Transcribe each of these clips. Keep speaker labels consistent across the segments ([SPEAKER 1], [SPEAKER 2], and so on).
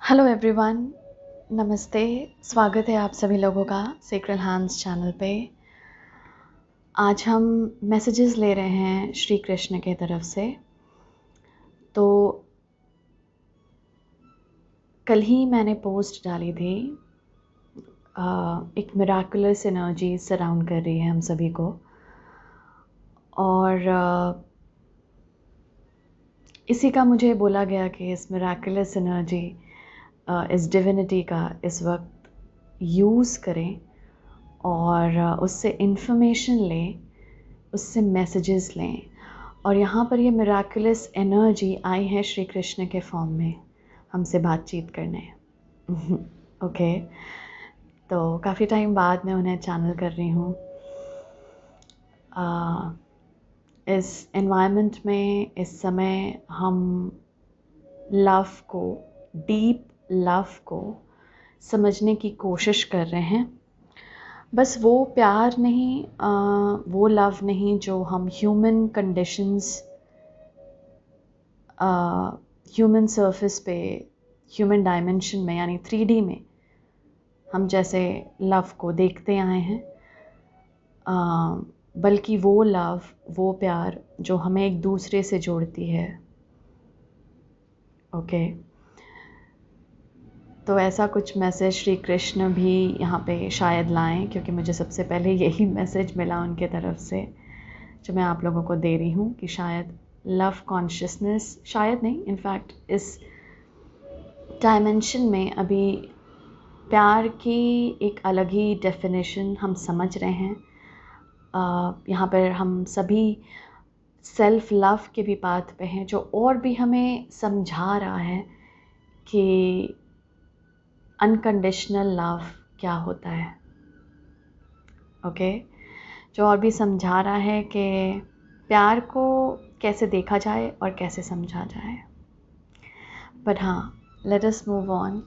[SPEAKER 1] Hello everyone, नमस्ते। स्वागत है आप सभी लोगों का सेक्रेड हैंड्स चैनल पे। आज हम मैसेजेस ले रहे हैं श्री कृष्ण के तरफ से। तो कल ही मैंने पोस्ट डाली थी, एक मिराकुलस एनर्जी सराउंड कर रही है हम सभी को, और इसी का मुझे बोला गया कि इस मिराकुलस एनर्जी, इस डिविनिटी का इस वक्त यूज़ करें और उससे इन्फॉर्मेशन लें, उससे मैसेजेस लें। और यहाँ पर ये मिराकुलस एनर्जी आई है श्री कृष्ण के फॉर्म में हमसे बातचीत करने। ओके, तो काफ़ी टाइम बाद मैं उन्हें चैनल कर रही हूँ। इस एनवायरनमेंट में इस समय हम लव को, डीप लव को समझने की कोशिश कर रहे हैं। बस वो प्यार नहीं, वो लव नहीं जो हम ह्यूमन कंडीशंस, ह्यूमन सरफेस पे, ह्यूमन डायमेंशन में यानी 3D में हम जैसे लव को देखते आए हैं, बल्कि वो लव, वो प्यार जो हमें एक दूसरे से जोड़ती है। ओके, तो ऐसा कुछ मैसेज श्री कृष्ण भी यहाँ पे शायद लाएं, क्योंकि मुझे सबसे पहले यही मैसेज मिला उनके तरफ से जो मैं आप लोगों को दे रही हूँ कि शायद लव कॉन्शियसनेस, शायद नहीं, इनफैक्ट इस डायमेंशन में अभी प्यार की एक अलग ही डेफिनेशन हम समझ रहे हैं। यहाँ पर हम सभी सेल्फ लव के भी पाथ पे हैं, जो और भी हमें समझा रहा है कि अनकंडीशनल लव क्या होता है। ओके, जो और भी समझा रहा है कि प्यार को कैसे देखा जाए और कैसे समझा जाए। बट हाँ, लेट अस मूव ऑन।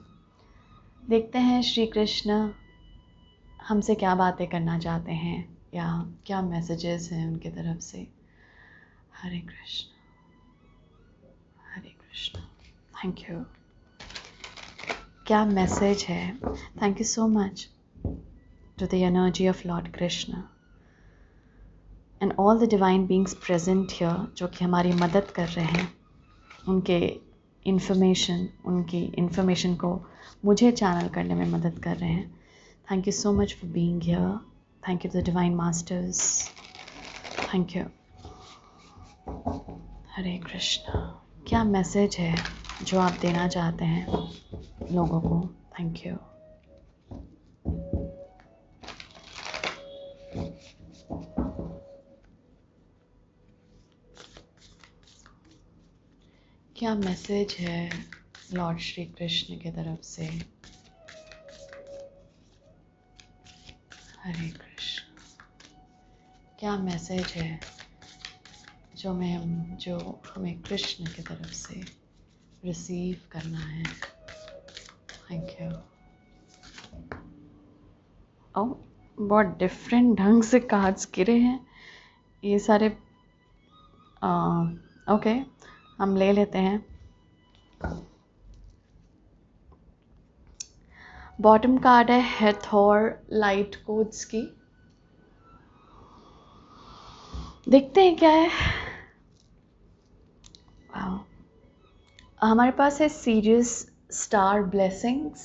[SPEAKER 1] देखते हैं श्री कृष्ण हमसे क्या बातें करना चाहते हैं या क्या मैसेजेस हैं उनके तरफ से। हरे कृष्ण, हरे कृष्ण। Thank you. क्या मैसेज है? Thank you so much to the energy of lord Krishna and all the divine beings present here, जो कि हमारी मदद कर रहे हैं, उनके उनकी इन्फॉर्मेशन को मुझे चैनल करने में मदद कर रहे हैं। Thank you so much for being here. Thank you to the Divine Masters. Thank you. हरे कृष्ण। क्या मैसेज है जो आप देना चाहते हैं लोगों को? Thank you. क्या मैसेज है लॉर्ड श्री कृष्ण की तरफ से? हरे कृष्ण। क्या मैसेज है जो हमें कृष्ण की तरफ से रिसीव करना है? Thank you. ओह, बहुत डिफरेंट ढंग से कार्ड्स गिरे हैं ये सारे। ओके, हम ले लेते हैं। बॉटम कार्ड है हेथोर लाइट कोड्स की। देखते हैं क्या है। वाह, हमारे पास है serious star blessings,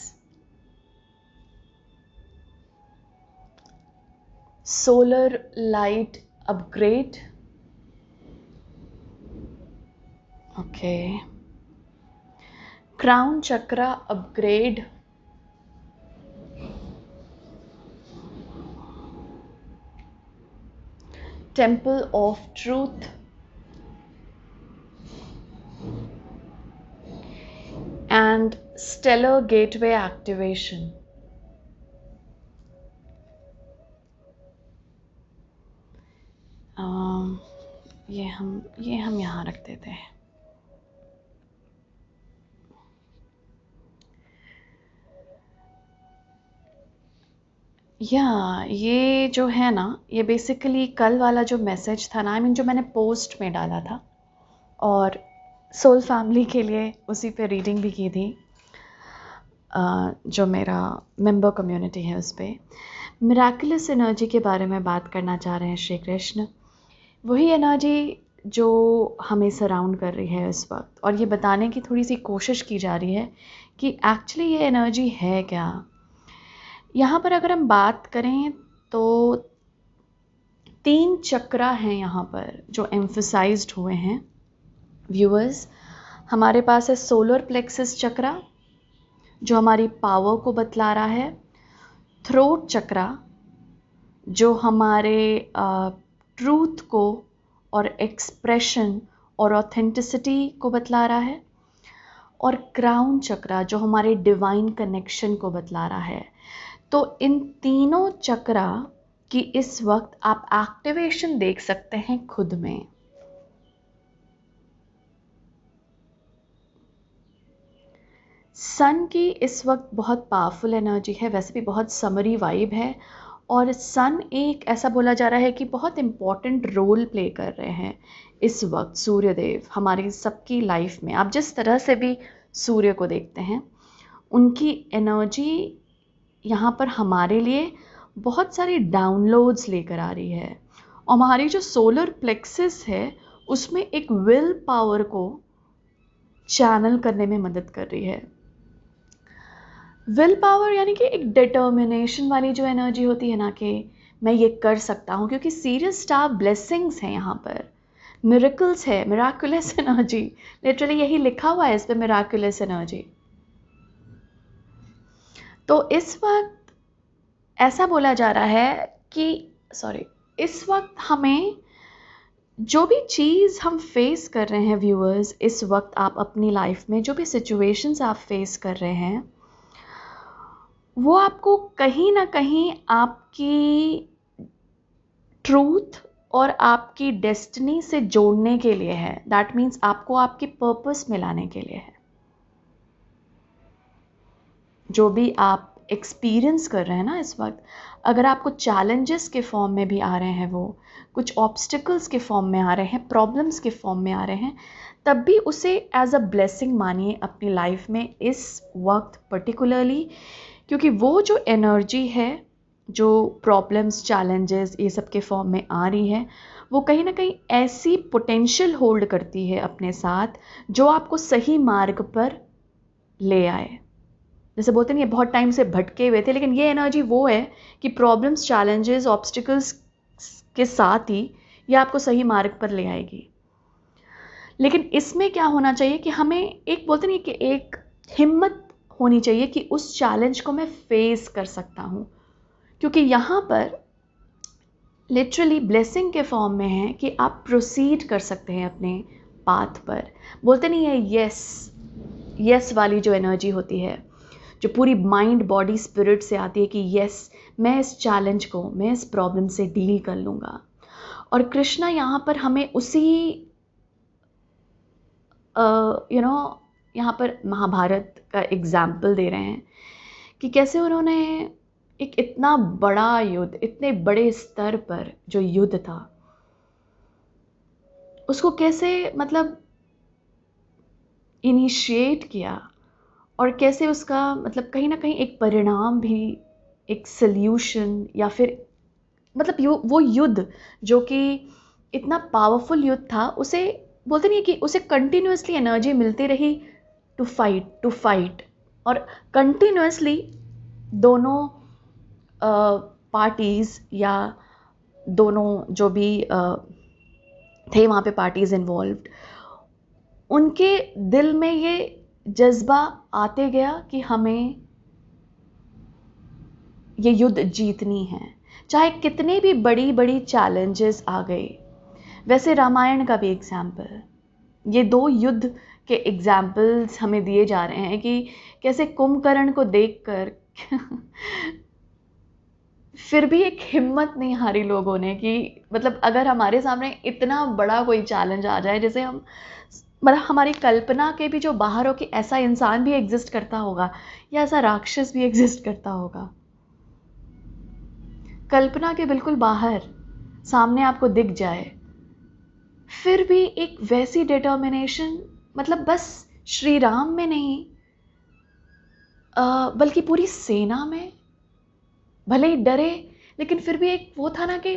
[SPEAKER 1] solar light upgrade, okay, crown chakra upgrade, temple of truth, and stellar gateway activation. ये हम यहाँ रख देते हैं। ये जो है ना, ये बेसिकली कल वाला जो मैसेज था ना, जो मैंने पोस्ट में डाला था और सोल फैमिली के लिए उसी पे रीडिंग भी की थी। जो मेरा मेंबर कम्युनिटी है उस पर मिराकुलस एनर्जी के बारे में बात करना चाह रहे हैं श्री कृष्ण। वही एनर्जी जो हमें सराउंड कर रही है इस वक्त, और ये बताने की थोड़ी सी कोशिश की जा रही है कि एक्चुअली ये एनर्जी है क्या। यहाँ पर अगर हम बात करें तो 3 चक्रा हैं यहाँ पर जो एम्फसाइज्ड हुए हैं व्यूअर्स। हमारे पास है सोलर प्लेक्सस चक्रा जो हमारी पावर को बतला रहा है, थ्रोट चक्रा जो हमारे ट्रूथ को और एक्सप्रेशन और ऑथेंटिसिटी को बतला रहा है, और क्राउन चक्रा जो हमारे डिवाइन कनेक्शन को बतला रहा है। तो इन तीनों चक्रा की इस वक्त आप एक्टिवेशन देख सकते हैं खुद में। सन की इस वक्त बहुत पावरफुल एनर्जी है, वैसे भी बहुत समरी वाइब है, और सन एक ऐसा बोला जा रहा है कि बहुत इम्पॉर्टेंट रोल प्ले कर रहे हैं इस वक्त सूर्यदेव हमारी सबकी लाइफ में। आप जिस तरह से भी सूर्य को देखते हैं, उनकी एनर्जी यहाँ पर हमारे लिए बहुत सारी डाउनलोड्स लेकर आ रही है। और हमारी जो सोलर प्लेक्सस है उसमें एक विल पावर को चैनल करने में मदद कर रही है। विल पावर यानी कि एक डिटर्मिनेशन वाली जो एनर्जी होती है ना, कि मैं ये कर सकता हूँ, क्योंकि सीरियस स्टार ब्लेसिंग्स हैं यहाँ पर, मिरेकल्स है, मिराकुलस एनर्जी, लिटरली यही लिखा हुआ है इस पे, मिराकुलस एनर्जी। तो इस वक्त ऐसा बोला जा रहा है कि इस वक्त हमें जो भी चीज़ हम फेस कर रहे हैं व्यूअर्स, इस वक्त आप अपनी लाइफ में जो भी सिचुएशंस आप फेस कर रहे हैं, वो आपको कहीं ना कहीं आपकी ट्रूथ और आपकी डेस्टिनी से जोड़ने के लिए है। दैट मीन्स आपको आपकी पर्पस में लाने के लिए है। जो भी आप एक्सपीरियंस कर रहे हैं ना इस वक्त, अगर आपको चैलेंजेस के फॉर्म में भी आ रहे हैं, वो कुछ ऑब्स्टिकल्स के फॉर्म में आ रहे हैं, प्रॉब्लम्स के फॉर्म में आ रहे हैं, तब भी उसे एज अ ब्लेसिंग मानिए अपनी लाइफ में इस वक्त पर्टिकुलरली, क्योंकि वो जो एनर्जी है जो प्रॉब्लम्स चैलेंजेस ये सब के फॉर्म में आ रही है, वो कहीं ना कहीं ऐसी पोटेंशियल होल्ड करती है अपने साथ जो आपको सही मार्ग पर ले आए। जैसे बोलते हैं ये बहुत टाइम से भटके हुए थे, लेकिन ये एनर्जी वो है कि प्रॉब्लम्स चैलेंजेस ऑब्स्टिकल्स के साथ ही ये आपको सही मार्ग पर ले आएगी। लेकिन इसमें क्या होना चाहिए कि हमें एक बोलते नहीं कि एक हिम्मत होनी चाहिए कि उस चैलेंज को मैं फेस कर सकता हूँ, क्योंकि यहाँ पर लिटरली ब्लेसिंग के फॉर्म में है कि आप प्रोसीड कर सकते हैं अपने पाथ पर। बोलते नहीं है यस वाली जो एनर्जी होती है, जो पूरी माइंड बॉडी स्पिरिट से आती है कि यस मैं इस चैलेंज को, मैं इस प्रॉब्लम से डील कर लूँगा। और कृष्णा यहाँ पर हमें उसी यहाँ पर महाभारत का एग्जाम्पल दे रहे हैं कि कैसे उन्होंने एक इतना बड़ा युद्ध, इतने बड़े स्तर पर जो युद्ध था, उसको कैसे मतलब इनिशिएट किया, और कैसे उसका मतलब कहीं ना कहीं एक परिणाम भी, एक सल्यूशन, या फिर मतलब वो युद्ध जो कि इतना पावरफुल युद्ध था, उसे बोलते नहीं कि उसे कंटिन्यूसली एनर्जी मिलती रही टू फाइट, और कंटिन्यूसली दोनों पार्टीज़ या दोनों जो भी थे वहाँ पे पार्टीज़ इन्वॉल्व्ड, उनके दिल में ये जज्बा आते गया कि हमें ये युद्ध जीतनी है, चाहे कितने भी बड़ी बड़ी चैलेंजेस आ गए। वैसे रामायण का भी एग्जाम्पल, ये 2 युद्ध के एग्जाम्पल्स हमें दिए जा रहे हैं कि कैसे कुंभकर्ण को देखकर फिर भी एक हिम्मत नहीं हारी लोगों ने कि मतलब अगर हमारे सामने इतना बड़ा कोई चैलेंज आ जाए, जैसे हम मतलब हमारी कल्पना के भी जो बाहर हो कि ऐसा इंसान भी एग्जिस्ट करता होगा या ऐसा राक्षस भी एग्जिस्ट करता होगा, कल्पना के बिल्कुल बाहर सामने आपको दिख जाए, फिर भी एक वैसी डिटर्मिनेशन, मतलब बस श्री राम में नहीं, बल्कि पूरी सेना में भले ही डरे, लेकिन फिर भी एक वो था ना कि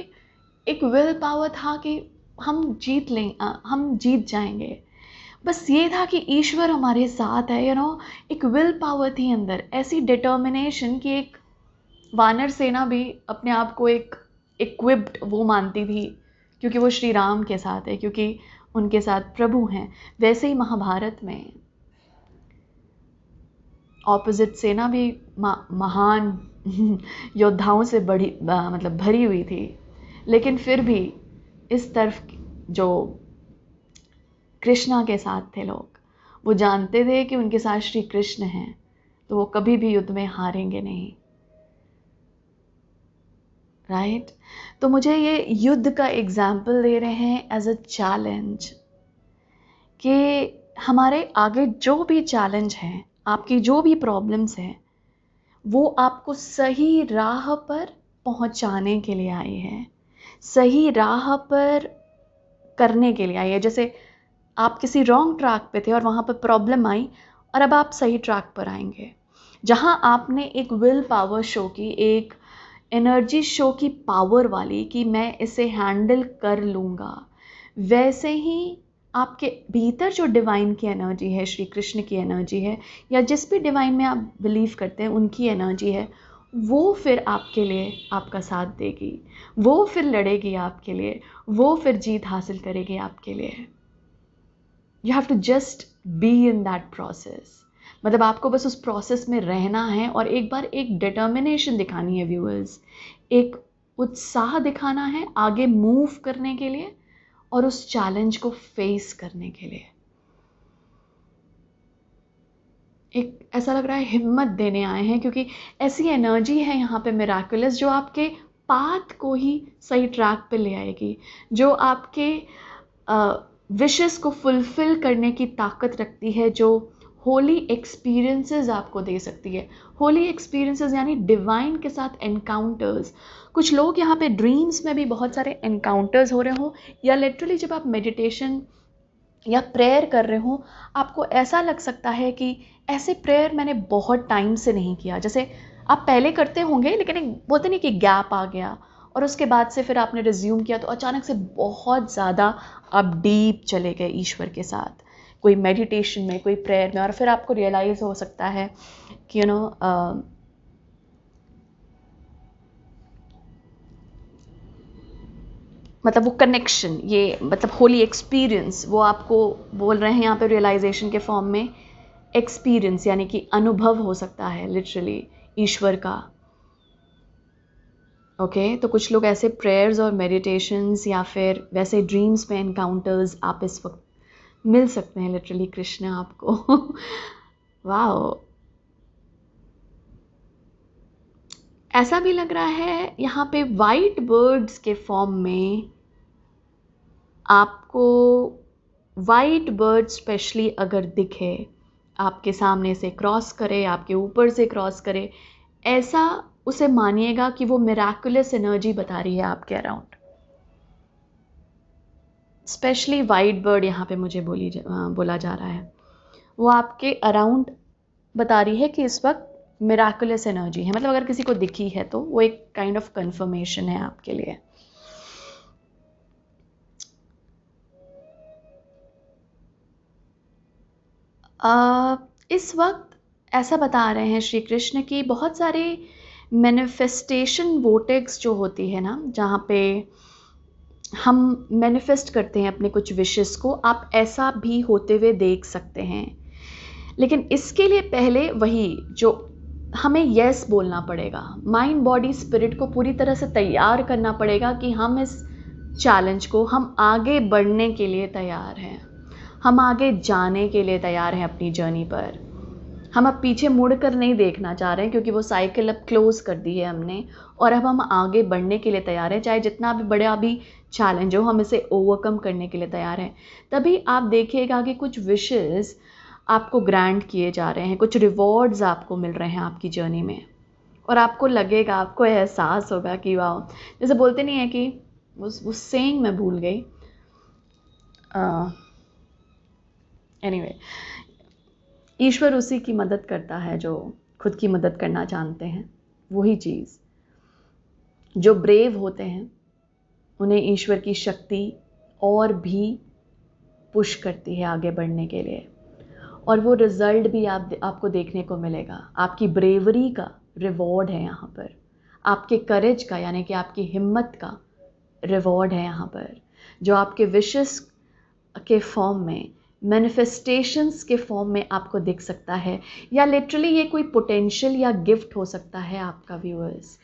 [SPEAKER 1] एक विल पावर था कि हम जीत हम जीत जाएंगे। बस ये था कि ईश्वर हमारे साथ है, एक विल पावर थी अंदर, ऐसी डिटर्मिनेशन कि एक वानर सेना भी अपने आप को एक इक्विप्ड वो मानती थी, क्योंकि वो श्री राम के साथ है, क्योंकि उनके साथ प्रभु हैं। वैसे ही महाभारत में ऑपोजिट सेना भी महान योद्धाओं से मतलब भरी हुई थी, लेकिन फिर भी इस तरफ जो कृष्णा के साथ थे लोग, वो जानते थे कि उनके साथ श्री कृष्ण हैं, तो वो कभी भी युद्ध में हारेंगे नहीं। राइट? तो मुझे ये युद्ध का एग्जाम्पल दे रहे हैं एज अ चैलेंज कि हमारे आगे जो भी चैलेंज हैं, आपकी जो भी प्रॉब्लम्स हैं, वो आपको सही राह पर पहुंचाने के लिए आई है, सही राह पर करने के लिए आई है। जैसे आप किसी रॉन्ग ट्रैक पे थे और वहाँ पर प्रॉब्लम आई, और अब आप सही ट्रैक पर आएंगे। जहाँ आपने एक विल पावर शो की, एक एनर्जी शो की पावर वाली, कि मैं इसे हैंडल कर लूँगा, वैसे ही आपके भीतर जो डिवाइन की एनर्जी है, श्री कृष्ण की एनर्जी है, या जिस भी डिवाइन में आप बिलीव करते हैं उनकी एनर्जी है, वो फिर आपके लिए आपका साथ देगी, वो फिर लड़ेगी आपके लिए, वो फिर जीत हासिल करेगी आपके लिए। You have to just be in that process. मतलब आपको बस उस प्रोसेस में रहना है और एक बार एक डिटर्मिनेशन दिखानी है व्यूअर्स, एक उत्साह दिखाना है आगे मूव करने के लिए और उस चैलेंज को फेस करने के लिए। एक ऐसा लग रहा है हिम्मत देने आए हैं, क्योंकि ऐसी एनर्जी है यहाँ पे मिराकुलस, जो आपके पाथ को ही सही ट्रैक पे ले आएगी, जो आपके विशेस को फुलफिल करने की ताकत रखती है, जो होली एक्सपीरियंसेस आपको दे सकती है। होली एक्सपीरियंसेस यानी डिवाइन के साथ एनकाउंटर्स। कुछ लोग यहाँ पे ड्रीम्स में भी बहुत सारे एनकाउंटर्स हो रहे हो, या लिटरली जब आप मेडिटेशन या प्रेयर कर रहे हो, आपको ऐसा लग सकता है कि ऐसे प्रेयर मैंने बहुत टाइम से नहीं किया। जैसे आप पहले करते होंगे, लेकिन एक बोलते नहीं कि गैप आ गया, और उसके बाद से फिर आपने रिज्यूम किया, तो अचानक से बहुत ज़्यादा आप डीप चले गए ईश्वर के साथ, कोई मेडिटेशन में, कोई प्रेयर में, और फिर आपको रियलाइज़ हो सकता है कि मतलब वो कनेक्शन, ये मतलब होली एक्सपीरियंस, वो आपको बोल रहे हैं यहाँ पे रियलाइजेशन के फॉर्म में एक्सपीरियंस, यानी कि अनुभव हो सकता है लिटरली ईश्वर का। ओके, तो कुछ लोग ऐसे प्रेयर्स और मेडिटेशंस या फिर वैसे ड्रीम्स में एनकाउंटर्स आप इस वक्त मिल सकते हैं लिटरली कृष्ण आपको। वाओ, ऐसा भी लग रहा है यहाँ पे वाइट बर्ड्स के फॉर्म में आपको, वाइट बर्ड स्पेशली अगर दिखे, आपके सामने से क्रॉस करे, आपके ऊपर से क्रॉस करे, ऐसा उसे मानिएगा कि वो मिराकुलस एनर्जी बता रही है आपके अराउंड। स्पेशली वाइट बर्ड यहाँ पे मुझे बोला जा रहा है, वो आपके अराउंड बता रही है कि इस वक्त मिराकुलस एनर्जी है। मतलब अगर किसी को दिखी है तो वो एक काइंड ऑफ कंफर्मेशन है आपके लिए। इस वक्त ऐसा बता रहे हैं श्री कृष्ण की बहुत सारे मैनिफेस्टेशन वोटेक्स जो होती है ना, जहाँ पे हम मैनिफेस्ट करते हैं अपने कुछ विशेस को, आप ऐसा भी होते हुए देख सकते हैं। लेकिन इसके लिए पहले वही जो हमें यस बोलना पड़ेगा, माइंड बॉडी स्पिरिट को पूरी तरह से तैयार करना पड़ेगा कि हम इस चैलेंज को, हम आगे बढ़ने के लिए तैयार हैं, हम आगे जाने के लिए तैयार हैं अपनी जर्नी पर। हम अब पीछे मुड़कर नहीं देखना चाह रहे हैं, क्योंकि वो साइकिल अब क्लोज कर दी है हमने, और अब हम आगे बढ़ने के लिए तैयार हैं। चाहे जितना भी बड़ा भी चैलेंज हो, हम इसे ओवरकम करने के लिए तैयार हैं। तभी आप देखिएगा कि कुछ विशेस आपको ग्रांट किए जा रहे हैं, कुछ रिवॉर्ड्स आपको मिल रहे हैं आपकी जर्नी में, और आपको लगेगा, आपको एहसास होगा कि वाह, जैसे बोलते नहीं है कि उस सेइंग मैं भूल गई, एनीवे, ईश्वर उसी की मदद करता है जो खुद की मदद करना जानते हैं, वही चीज़। जो ब्रेव होते हैं उन्हें ईश्वर की शक्ति और भी पुश करती है आगे बढ़ने के लिए, और वो रिजल्ट भी आपको देखने को मिलेगा। आपकी ब्रेवरी का रिवॉर्ड है यहाँ पर, आपके करेज का यानी कि आपकी हिम्मत का रिवॉर्ड है यहाँ पर, जो आपके विशेस के फॉर्म में, मैनिफेस्टेशंस के फॉर्म में आपको दिख सकता है, या लिटरली ये कोई पोटेंशियल या गिफ्ट हो सकता है आपका व्यूअर्स।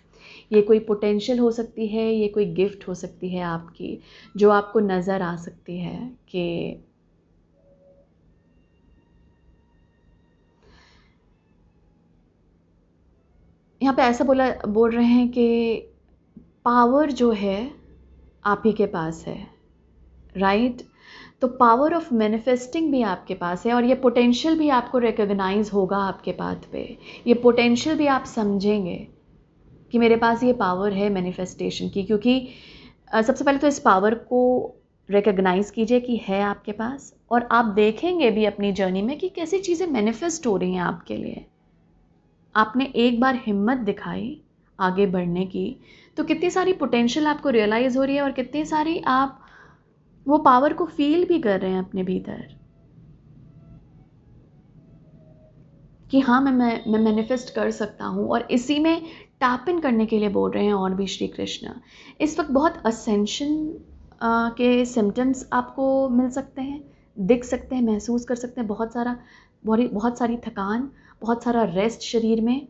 [SPEAKER 1] ये कोई पोटेंशियल हो सकती है, ये कोई गिफ्ट हो सकती है आपकी, जो आपको नज़र आ सकती है कि यहाँ पे ऐसा बोल रहे हैं कि पावर जो है आप ही के पास है, राइट? तो पावर ऑफ मैनिफेस्टिंग भी आपके पास है, और ये पोटेंशियल भी आपको रिकॉग्नाइज होगा आपके पाथ पे। ये पोटेंशियल भी आप समझेंगे कि मेरे पास ये पावर है मैनिफेस्टेशन की, क्योंकि सबसे पहले तो इस पावर को रिकॉग्नाइज कीजिए कि है आपके पास, और आप देखेंगे भी अपनी जर्नी में कि कैसी चीज़ें मैनिफेस्ट हो रही हैं आपके लिए। आपने एक बार हिम्मत दिखाई आगे बढ़ने की, तो कितनी सारी पोटेंशियल आपको रियलाइज़ हो रही है, और कितनी सारी आप वो पावर को फील भी कर रहे हैं अपने भीतर कि हाँ मैं मैनिफेस्ट कर सकता हूँ। और इसी में टैप इन करने के लिए बोल रहे हैं और भी श्री कृष्ण। इस वक्त बहुत असेंशन के सिम्टम्स आपको मिल सकते हैं, दिख सकते हैं, महसूस कर सकते हैं। बहुत सारी थकान, बहुत सारा रेस्ट शरीर में।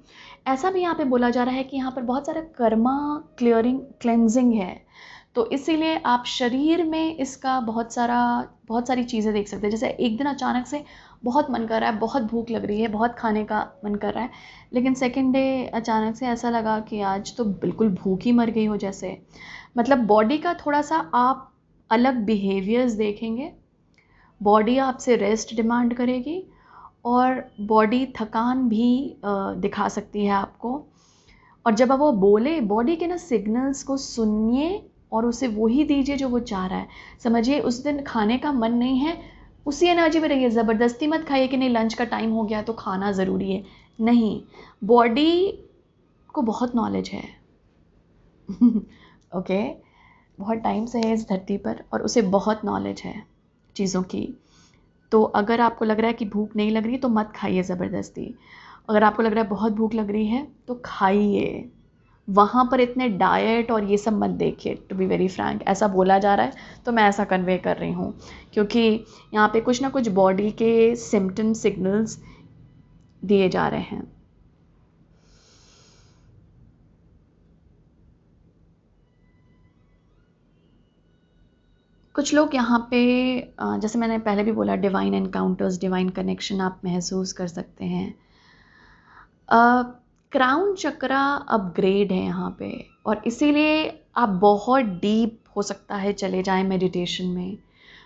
[SPEAKER 1] ऐसा भी यहाँ पे बोला जा रहा है कि यहाँ पर बहुत सारा कर्मा क्लेंजिंग है, तो इसीलिए आप शरीर में इसका बहुत सारी चीज़ें देख सकते हैं। जैसे एक दिन अचानक से बहुत मन कर रहा है, बहुत भूख लग रही है, बहुत खाने का मन कर रहा है, लेकिन सेकेंड डे अचानक से ऐसा लगा कि आज तो बिल्कुल भूख ही मर गई हो जैसे। मतलब बॉडी का थोड़ा सा आप अलग बिहेवियर्स देखेंगे, बॉडी आपसे रेस्ट डिमांड करेगी, और बॉडी थकान भी दिखा सकती है आपको। और जब अब वो बोले, बॉडी के ना सिग्नल्स को सुनिए और उसे वही दीजिए जो वो चाह रहा है। समझिए उस दिन खाने का मन नहीं है, उसी एनर्जी में रहिए। ज़बरदस्ती मत खाइए कि नहीं लंच का टाइम हो गया तो खाना ज़रूरी है, नहीं। बॉडी को बहुत नॉलेज है ओके बहुत टाइम से है इस धरती पर, और उसे बहुत नॉलेज है चीज़ों की। तो अगर आपको लग रहा है कि भूख नहीं लग रही तो मत खाइए ज़बरदस्ती। अगर आपको लग रहा है बहुत भूख लग रही है तो खाइए। वहाँ पर इतने डाइट और ये सब मत देखिए, टू बी वेरी फ्रैंक। ऐसा बोला जा रहा है तो मैं ऐसा कन्वे कर रही हूँ, क्योंकि यहाँ पे कुछ ना कुछ बॉडी के सिम्टम सिग्नल्स दिए जा रहे हैं। कुछ लोग यहाँ पे जैसे मैंने पहले भी बोला, डिवाइन एनकाउंटर्स, डिवाइन कनेक्शन आप महसूस कर सकते हैं। क्राउन चक्रा अपग्रेड है यहाँ पे, और इसीलिए आप बहुत डीप हो सकता है चले जाएं मेडिटेशन में,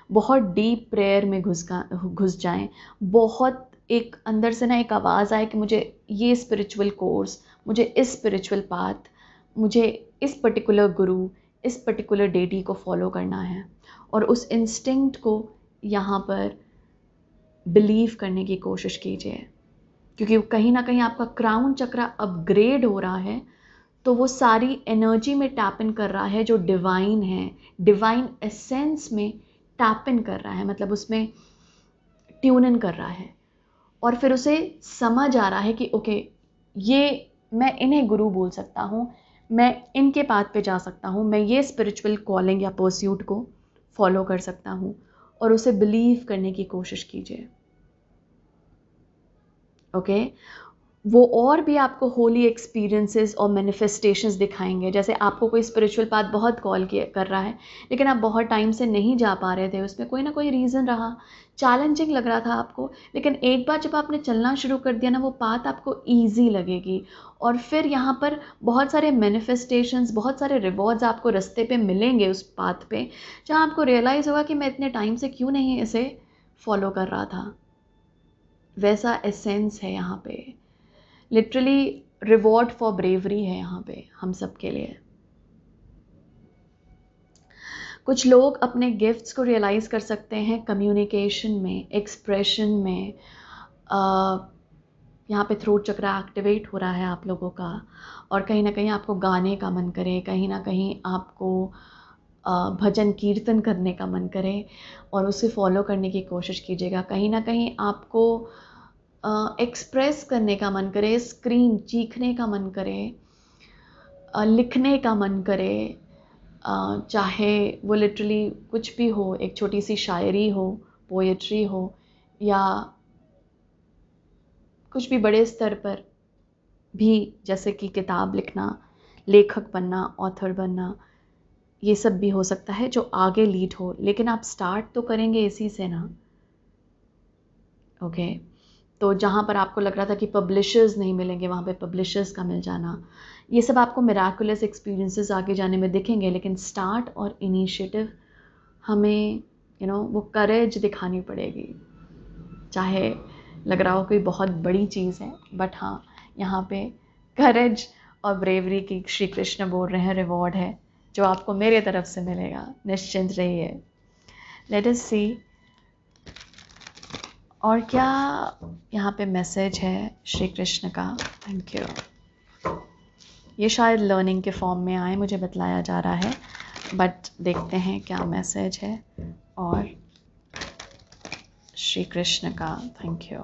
[SPEAKER 1] बहुत डीप प्रेयर में घुस जाएं। बहुत एक अंदर से ना एक आवाज़ आए कि मुझे ये स्पिरिचुअल कोर्स, मुझे इस स्पिरिचुअल पाथ, मुझे इस पर्टिकुलर गुरु, इस पर्टिकुलर डेटी को फॉलो करना है। और उस इंस्टिंक्ट को यहाँ पर बिलीव करने की कोशिश कीजिए, क्योंकि कहीं ना कहीं आपका क्राउन चक्रा अपग्रेड हो रहा है, तो वो सारी एनर्जी में टैप इन कर रहा है जो डिवाइन है, डिवाइन एसेंस में टैप इन कर रहा है, मतलब उसमें ट्यून इन कर रहा है। और फिर उसे समझ आ रहा है कि ओके, ये मैं इन्हें गुरु बोल सकता हूँ, मैं इनके पाथ पे जा सकता हूँ, मैं ये स्पिरिचुअल कॉलिंग या परस्यूट को फॉलो कर सकता हूँ। और उसे बिलीव करने की कोशिश कीजिए, ओके। वो और भी आपको होली एक्सपीरियंसेस और मैनिफेस्टेशंस दिखाएंगे। जैसे आपको कोई स्पिरिचुअल पाथ बहुत कर रहा है, लेकिन आप बहुत टाइम से नहीं जा पा रहे थे, उसमें कोई ना कोई रीज़न रहा, चैलेंजिंग लग रहा था आपको, लेकिन एक बार जब आपने चलना शुरू कर दिया ना, वो पाथ आपको ईजी लगेगी। और फिर यहाँ पर बहुत सारे मैनिफेस्टेशंस, बहुत सारे रिवॉर्ड्स आपको रास्ते पे मिलेंगे उस पाथ पे, जहाँ आपको रियलाइज़ होगा कि मैं इतने टाइम से क्यों नहीं इसे फॉलो कर रहा था। वैसा एसेंस है यहाँ पे, लिटरली रिवॉर्ड फॉर ब्रेवरी है यहाँ पे हम सब के लिए। कुछ लोग अपने गिफ्ट्स को रियलाइज़ कर सकते हैं कम्युनिकेशन में, एक्सप्रेशन में, यहाँ पे थ्रोट चक्रा एक्टिवेट हो रहा है आप लोगों का, और कहीं ना कहीं आपको गाने का मन करे, कहीं ना कहीं आपको भजन कीर्तन करने का मन करे और उसे फॉलो करने की कोशिश कीजिएगा। कहीं ना कहीं आपको एक्सप्रेस करने का मन करे, स्क्रीन चीखने का मन करे, लिखने का मन करे, चाहे वो लिटरली कुछ भी हो, एक छोटी सी शायरी हो, पोएट्री हो, या कुछ भी बड़े स्तर पर भी, जैसे कि किताब लिखना, लेखक बनना, ऑथर बनना, ये सब भी हो सकता है जो आगे लीड हो। लेकिन आप स्टार्ट तो करेंगे इसी से ना। ओके, तो जहाँ पर आपको लग रहा था कि पब्लिशर्स नहीं मिलेंगे, वहाँ पे पब्लिशर्स का मिल जाना, ये सब आपको मिराकुलस एक्सपीरियंसेस आगे जाने में दिखेंगे। लेकिन स्टार्ट और इनिशिएटिव हमें वो करेज दिखानी पड़ेगी। चाहे लग रहा हो कोई बहुत बड़ी चीज़ है, बट हाँ, यहाँ पे करेज और ब्रेवरी की श्री कृष्ण बोल रहे हैं रिवॉर्ड है जो आपको मेरे तरफ से मिलेगा, निश्चिंत रहिए। लेट अस सी और क्या यहाँ पे मैसेज है श्री कृष्ण का। Thank you. ये शायद लर्निंग के फॉर्म में आए, मुझे बतलाया जा रहा है, बट देखते हैं क्या मैसेज है और श्री कृष्ण का। Thank you.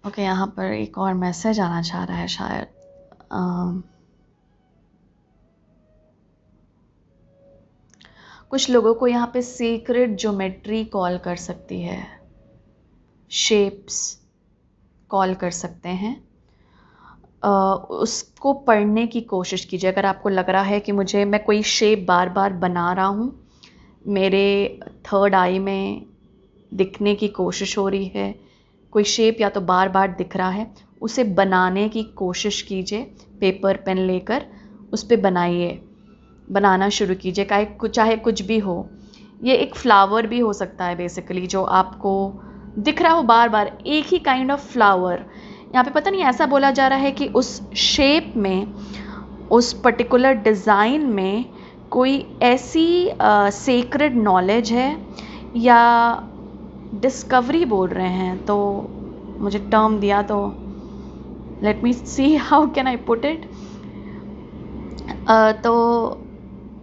[SPEAKER 1] ओके, यहाँ पर एक और मैसेज आना चाह रहा है शायद। कुछ लोगों को यहाँ पे सीक्रेट ज्योमेट्री कॉल कर सकती है, शेप्स कॉल कर सकते हैं। उसको पढ़ने की कोशिश कीजिए। अगर आपको लग रहा है कि मैं कोई शेप बार बार बना रहा हूँ, मेरे थर्ड आई में दिखने की कोशिश हो रही है, कोई शेप या तो बार बार दिख रहा है, उसे बनाने की कोशिश कीजिए। पेपर पेन लेकर उस पर बनाना शुरू कीजिए, चाहे कुछ भी हो। ये एक फ्लावर भी हो सकता है बेसिकली, जो आपको दिख रहा हो बार बार, एक ही काइंड ऑफ फ्लावर। यहाँ पे पता नहीं, ऐसा बोला जा रहा है कि उस शेप में, उस पर्टिकुलर डिज़ाइन में कोई ऐसी सेक्रेड नॉलेज है या डिस्कवरी बोल रहे हैं। तो मुझे टर्म दिया, तो let me see how can I put it. तो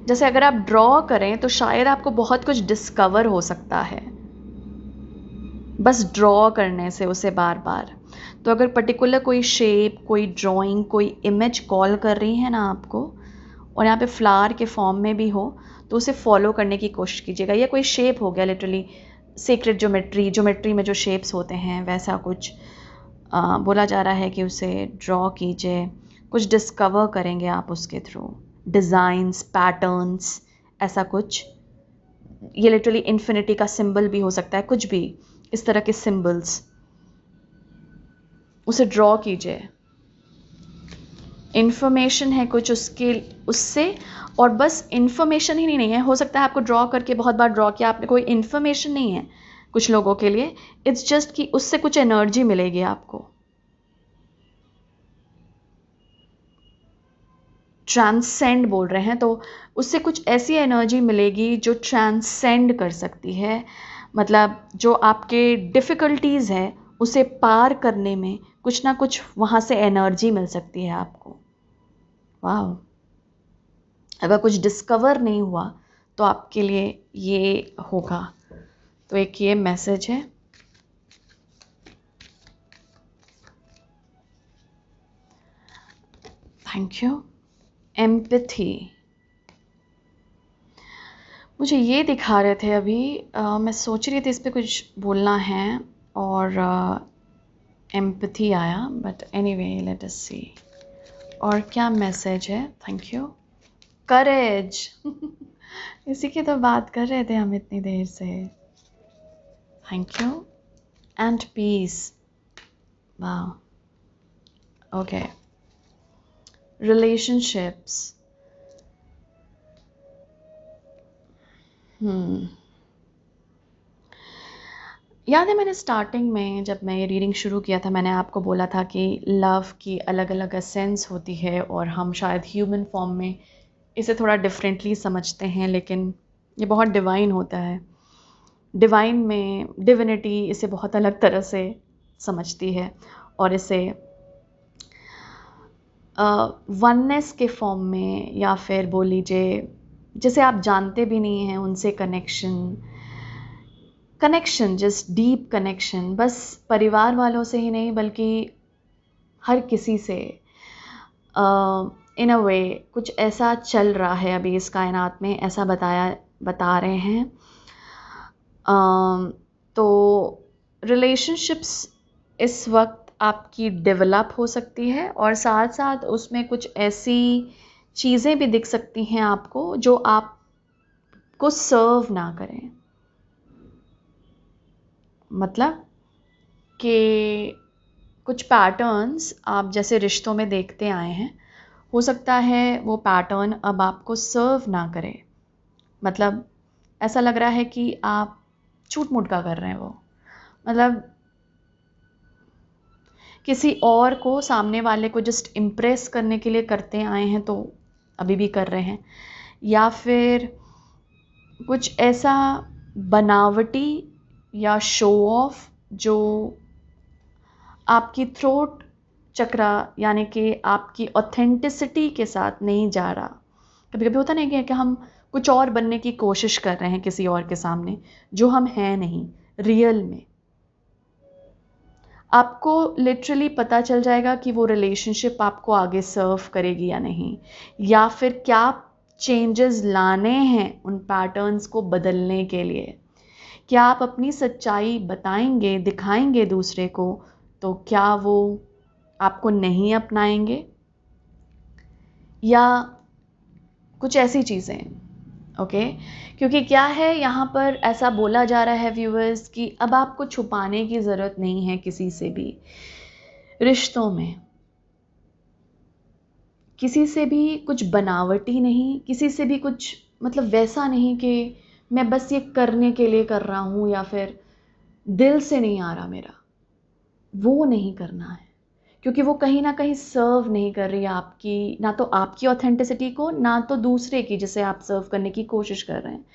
[SPEAKER 1] जैसे अगर आप ड्रॉ करें तो शायद आपको बहुत कुछ डिस्कवर हो सकता है बस ड्रॉ करने से उसे बार बार। तो अगर पर्टिकुलर कोई शेप, कोई ड्राइंग, कोई इमेज कॉल कर रही है ना आपको, और यहाँ पे फ्लावर के फॉर्म में भी हो, तो उसे फॉलो करने की कोशिश कीजिएगा। या कोई शेप हो गया, लिटरली सीक्रेट ज्योमेट्री में जो शेप्स होते हैं वैसा कुछ बोला जा रहा है कि उसे ड्रॉ कीजिए। कुछ डिस्कवर करेंगे आप उसके थ्रू, डिज़ाइंस, पैटर्न्स, ऐसा कुछ। ये लिटरली इन्फिनिटी का सिंबल भी हो सकता है, कुछ भी इस तरह के सिंबल्स, उसे ड्रॉ कीजिए। इन्फॉर्मेशन है कुछ उससे, और बस इन्फॉर्मेशन ही नहीं है। हो सकता है आपको ड्रॉ करके बहुत बार ड्रॉ किया आपने, कोई इन्फॉर्मेशन नहीं है कुछ लोगों के लिए, इट्स जस्ट कि उससे कुछ एनर्जी मिलेगी आपको। ट्रांसेंड बोल रहे हैं, तो उससे कुछ ऐसी एनर्जी मिलेगी जो ट्रांसेंड कर सकती है। मतलब जो आपके डिफ़िकल्टीज़ है उसे पार करने में कुछ ना कुछ वहाँ से एनर्जी मिल सकती है आपको। वाह, अगर कुछ डिस्कवर नहीं हुआ तो आपके लिए ये होगा। तो एक ये मैसेज है। Thank you. एम्पैथी, मुझे ये दिखा रहे थे अभी, मैं सोच रही थी इस पे कुछ बोलना है और एम्पैथी आया, बट एनीवे लेट अस सी और क्या मैसेज है। Thank you. करेज इसी की तो बात कर रहे थे हम इतनी देर से। Thank you. And peace. वाह, ओके। रिलेशनशिप्स, याद है मैंने स्टार्टिंग में जब मैं ये रीडिंग शुरू किया था, मैंने आपको बोला था कि लव की अलग अलग एसेंस होती है और हम शायद ह्यूमन फॉर्म में इसे थोड़ा डिफरेंटली समझते हैं, लेकिन ये बहुत डिवाइन होता है। डिवाइन में डिविनिटी इसे बहुत अलग तरह से समझती है और इसे वननेस के फॉर्म में, या फिर बोल लीजिए जिसे आप जानते भी नहीं हैं उनसे कनेक्शन जस्ट डीप कनेक्शन, बस परिवार वालों से ही नहीं बल्कि हर किसी से इन अ वे कुछ ऐसा चल रहा है अभी इस कायनात में, ऐसा बता रहे हैं। तो रिलेशनशिप्स इस वक्त आपकी डेवलप हो सकती है और साथ साथ उसमें कुछ ऐसी चीज़ें भी दिख सकती हैं आपको जो आपको सर्व ना करें। मतलब कि कुछ पैटर्न्स आप जैसे रिश्तों में देखते आए हैं, हो सकता है वो पैटर्न अब आपको सर्व ना करे। मतलब ऐसा लग रहा है कि आप छूट मूट का कर रहे हैं, वो मतलब किसी और को, सामने वाले को जस्ट इम्प्रेस करने के लिए करते आए हैं तो अभी भी कर रहे हैं, या फिर कुछ ऐसा बनावटी या शो ऑफ जो आपकी थ्रोट चक्रा यानी कि आपकी ऑथेंटिसिटी के साथ नहीं जा रहा। कभी कभी होता नहीं कि हम कुछ और बनने की कोशिश कर रहे हैं किसी और के सामने, जो हम हैं नहीं रियल में। आपको लिटरली पता चल जाएगा कि वो रिलेशनशिप आपको आगे सर्व करेगी या नहीं, या फिर क्या चेंजेस लाने हैं उन पैटर्न्स को बदलने के लिए। क्या आप अपनी सच्चाई बताएंगे, दिखाएंगे दूसरे को, तो क्या वो आपको नहीं अपनाएंगे, या कुछ ऐसी चीज़ें। ओके क्योंकि क्या है, यहाँ पर ऐसा बोला जा रहा है व्यूअर्स कि अब आपको छुपाने की ज़रूरत नहीं है किसी से भी। रिश्तों में किसी से भी कुछ बनावटी नहीं, किसी से भी कुछ मतलब वैसा नहीं कि मैं बस ये करने के लिए कर रहा हूँ या फिर दिल से नहीं आ रहा मेरा, वो नहीं करना है। क्योंकि वो कहीं ना कहीं सर्व नहीं कर रही है आपकी, ना तो आपकी ऑथेंटिसिटी को, ना तो दूसरे की जिसे आप सर्व करने की कोशिश कर रहे हैं।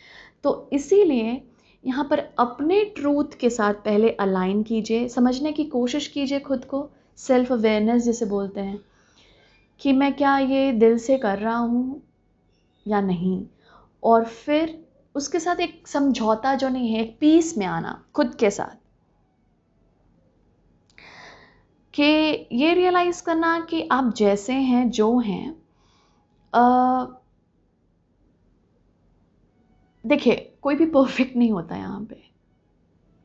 [SPEAKER 1] तो इसीलिए यहाँ पर अपने ट्रूथ के साथ पहले अलाइन कीजिए, समझने की कोशिश कीजिए खुद को, सेल्फ अवेयरनेस जिसे बोलते हैं, कि मैं क्या ये दिल से कर रहा हूँ या नहीं। और फिर उसके साथ एक समझौता जो नहीं है, एक पीस में आना खुद के साथ, कि ये रियलाइज़ करना कि आप जैसे हैं, जो हैं। देखिए कोई भी परफेक्ट नहीं होता, यहाँ पे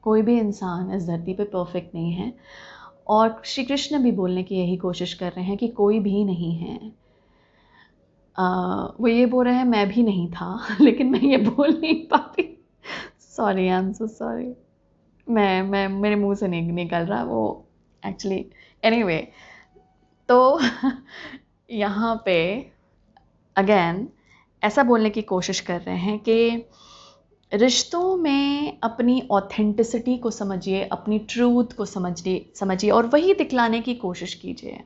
[SPEAKER 1] कोई भी इंसान इस धरती पे परफेक्ट नहीं है, और श्री कृष्ण भी बोलने की यही कोशिश कर रहे हैं कि कोई भी नहीं है। वो ये बोल रहे हैं मैं भी नहीं था लेकिन मैं ये बोल नहीं पाती, sorry, I am so sorry, मैं मेरे मुंह से नहीं निकल रहा वो एक्चुअली। एनीवे, तो यहाँ पे अगेन ऐसा बोलने की कोशिश कर रहे हैं कि रिश्तों में अपनी ऑथेंटिसिटी को समझिए, अपनी ट्रूथ को समझिए और वही दिखलाने की कोशिश कीजिए।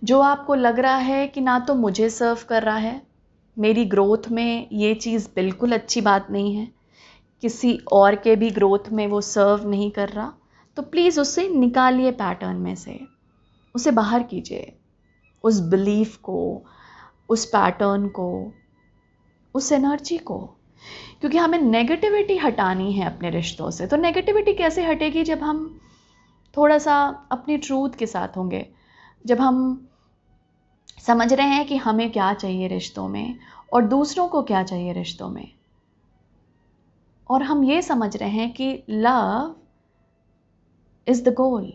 [SPEAKER 1] जो आपको लग रहा है कि ना तो मुझे सर्व कर रहा है, मेरी ग्रोथ में ये चीज़ बिल्कुल अच्छी बात नहीं है, किसी और के भी ग्रोथ में वो सर्व नहीं कर रहा, तो प्लीज़ उसे निकालिए पैटर्न में से, उसे बाहर कीजिए, उस बिलीफ को, उस पैटर्न को, उस एनर्जी को। क्योंकि हमें नेगेटिविटी हटानी है अपने रिश्तों से। तो नेगेटिविटी कैसे हटेगी? जब हम थोड़ा सा अपनी ट्रूथ के साथ होंगे, जब हम समझ रहे हैं कि हमें क्या चाहिए रिश्तों में और दूसरों को क्या चाहिए रिश्तों में, और हम ये समझ रहे हैं कि लव इज द गोल।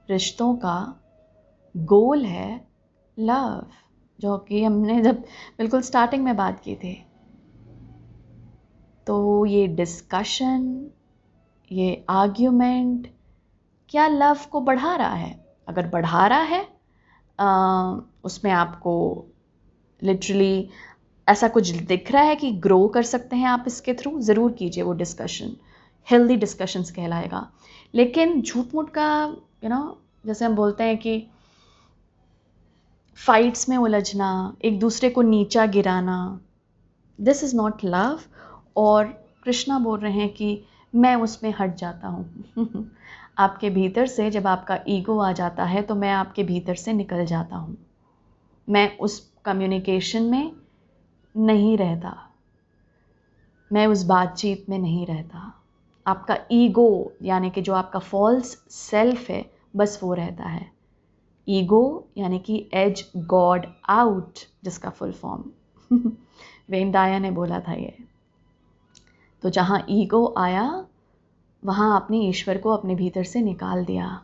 [SPEAKER 1] रिश्तों का गोल है लव, जो कि हमने जब बिल्कुल स्टार्टिंग में बात की थी। तो ये डिस्कशन, ये आर्ग्यूमेंट क्या लव को बढ़ा रहा है? अगर बढ़ा रहा है, उसमें आपको लिटरली ऐसा कुछ दिख रहा है कि ग्रो कर सकते हैं आप इसके थ्रू, ज़रूर कीजिए वो डिस्कशन, हेल्दी डिस्कशंस कहलाएगा। लेकिन झूठ मूठ का जैसे हम बोलते हैं कि फाइट्स में उलझना, एक दूसरे को नीचा गिराना, दिस इज़ नॉट लव। और कृष्णा बोल रहे हैं कि मैं उसमें हट जाता हूँ। आपके भीतर से जब आपका ईगो आ जाता है तो मैं आपके भीतर से निकल जाता हूँ, मैं उस कम्युनिकेशन में नहीं रहता, मैं उस बातचीत में नहीं रहता। आपका ईगो यानी कि जो आपका फॉल्स सेल्फ है, बस वो रहता है। ईगो यानी कि एज गॉड आउट, जिसका फुल फॉर्म वेन डाया ने बोला था ये। तो जहाँ ईगो आया वहाँ आपने ईश्वर को अपने भीतर से निकाल दिया।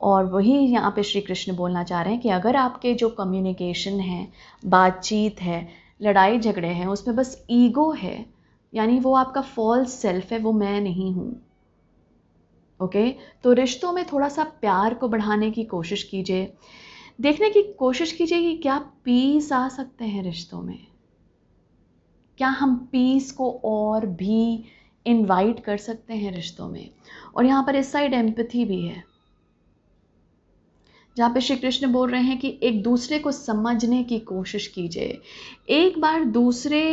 [SPEAKER 1] और वही यहाँ पे श्री कृष्ण बोलना चाह रहे हैं कि अगर आपके जो कम्युनिकेशन है, बातचीत है, लड़ाई झगड़े हैं, उसमें बस ईगो है, यानी वो आपका फॉल्स सेल्फ है, वो मैं नहीं हूँ। ओके, तो रिश्तों में थोड़ा सा प्यार को बढ़ाने की कोशिश कीजिए, देखने की कोशिश कीजिए कि क्या पीस आ सकते हैं रिश्तों में, क्या हम पीस को और भी इनवाइट कर सकते हैं रिश्तों में। और यहाँ पर इस साइड एम्पैथी भी है, जहाँ पे श्री कृष्ण बोल रहे हैं कि एक दूसरे को समझने की कोशिश कीजिए, एक बार दूसरे